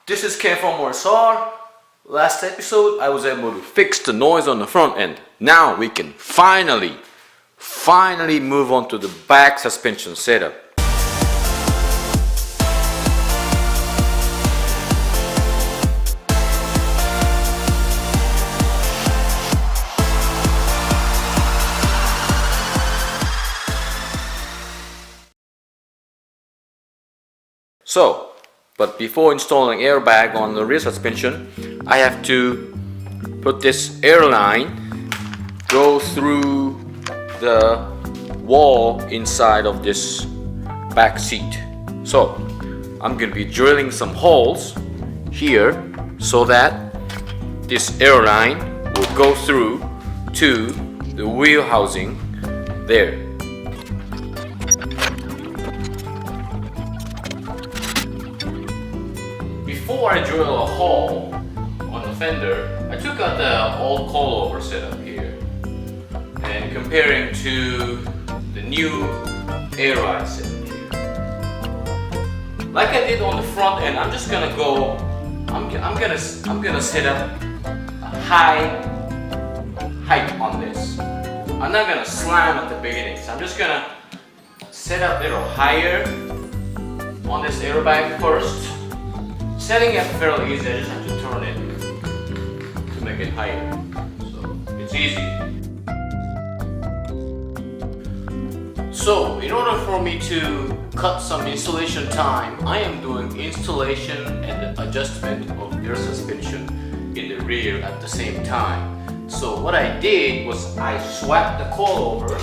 This is Ken from OSR. Last episode I was able to fix the noise on the front end. Now we can finally move on to the back suspension setup. But before installing airbag on the rear suspension, I have to put this air line go through the wall inside of this back seat. So I'm going to be drilling some holes here so that this air line will go through to the wheel housing there. Before I drill a hole on the fender, I took out the old coilover setup here and comparing to the new air line setup here. Like I did on the front end, I'm just gonna go. I'm gonna set up a high height on this. I'm not gonna slam at the beginning, so I'm just gonna set up a little higher on this airbag first. Setting it fairly easy, I just have to turn it to make it higher. So it's easy. So in order for me to cut some installation time, I am doing installation and adjustment of air suspension in the rear at the same time. So what I did was I swapped the coilover.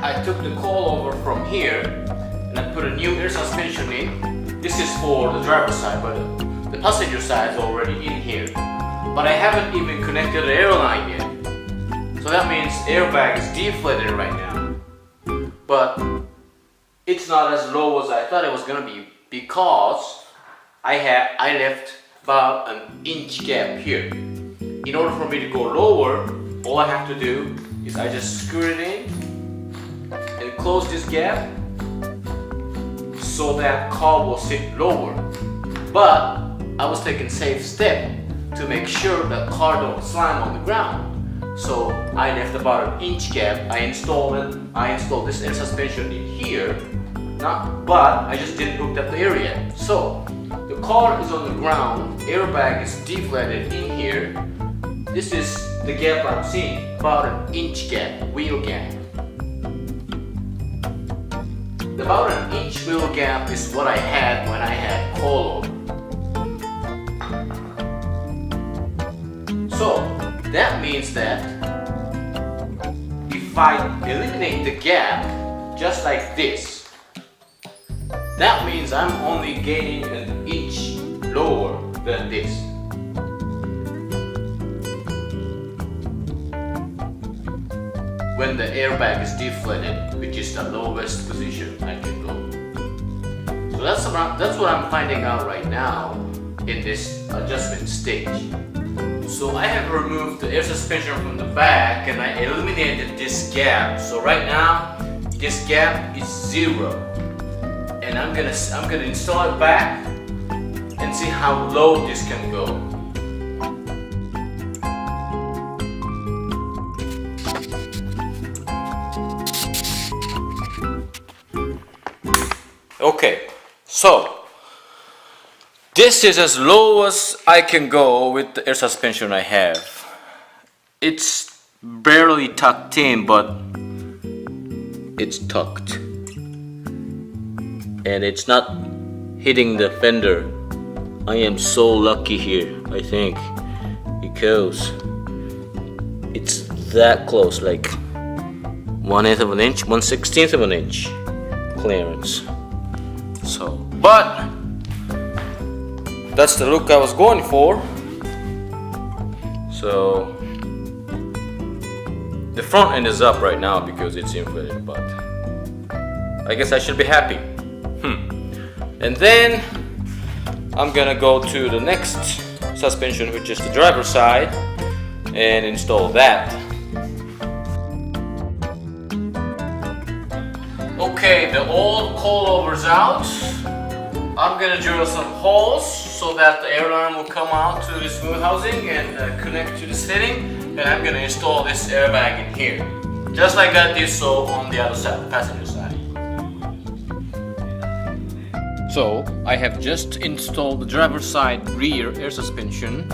I took the coilover from here and I put a new air suspension in. This is for the driver's side, but the passenger side is already in here. But I haven't even connected the air line yet. So that means airbag is deflated right now. But it's not as low as I thought it was gonna be because I left about an inch gap here. In order for me to go lower, all I have to do is I just screw it in and close this gap so that car will sit lower. But I was taking safe step to make sure that car don't slam on the ground. So I left about an inch gap. I installed this air suspension in here, but I just didn't hook up the air yet. So the car is on the ground, airbag is deflated in here. This is the gap I'm seeing, about an inch gap, wheel gap. About an inch wheel gap is what I had when I had coilover. So that means that if I eliminate the gap just like this, that means I'm only gaining an inch lower than this. When the airbag is deflated, which is the lowest position I can go. So that's what I'm finding out right now in this adjustment stage. So I have removed the air suspension from the back and I eliminated this gap. So right now, this gap is 0. And I'm gonna install it back and see how low this can go. Okay, so this is as low as I can go with the air suspension I have. It's barely tucked in, but it's tucked. And it's not hitting the fender. I am so lucky here, I think, because it's that close, like 1/8 of an inch, 1/16 of an inch clearance. So, but that's the look I was going for. So the front end is up right now because it's inflated, but I guess I should be happy. And then I'm gonna go to the next suspension, which is the driver's side, and install that. Okay, the old coilover's out. I'm gonna drill some holes so that the air line will come out to this wheel housing and connect to the fitting, and I'm gonna install this airbag in here, just like I did so on the other side, passenger side. So I have just installed the driver's side rear air suspension.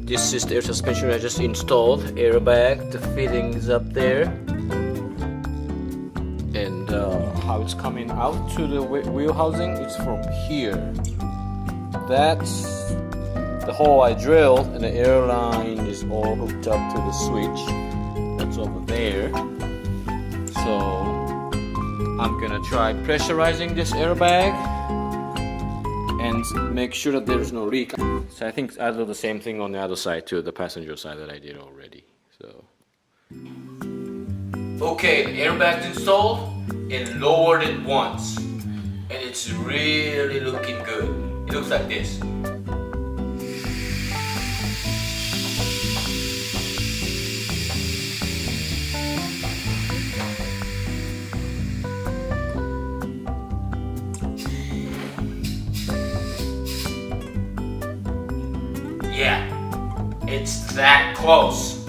This is the air suspension I just installed. Airbag, the fitting is up there, and how it's coming out to the wheel housing is from here. That's the hole I drilled, and the air line is all hooked up to the switch that's over there. So I'm gonna try pressurizing this airbag and make sure that there's no leak. So I think I'll do the same thing on the other side too, the passenger side that I did already. So okay, the airbag's installed and lowered it once, and it's really looking good. It looks like this. Yeah, it's that close,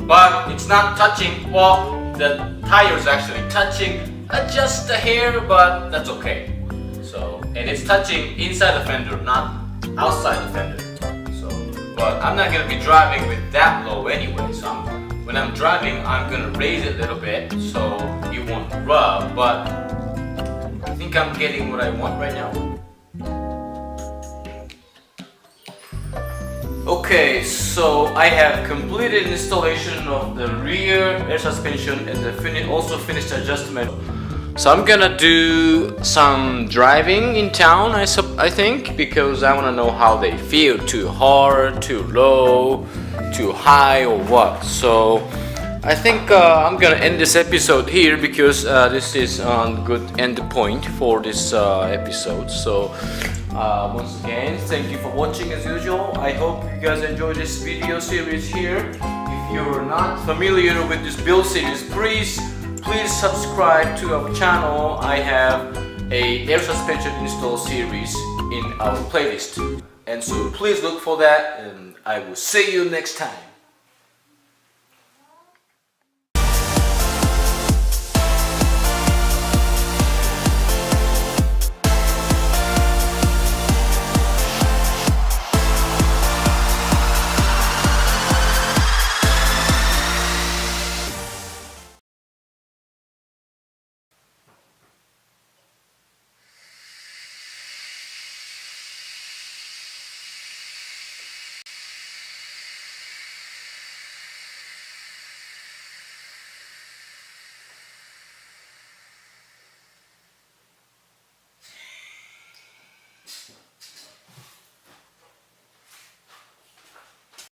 but it's not touching. Well, the tire is actually touching just a hair, but that's okay. So, and it's touching inside the fender, not outside the fender. So, but I'm not gonna be driving with that low anyway. So when I'm driving, I'm gonna raise it a little bit so it won't rub. But I think I'm getting what I want right now. Okay, so I have completed installation of the rear air suspension and also finished adjustment. So I'm gonna do some driving in town, I think, because I wanna know how they feel, too hard, too low, too high, or what. So I think I'm gonna end this episode here because this is a good end point for this episode. So once again, thank you for watching as usual. I hope you guys enjoy this video series here. If you're not familiar with this build series, please subscribe to our channel. I have a air suspension install series in our playlist, and so please look for that, and I will see you next time.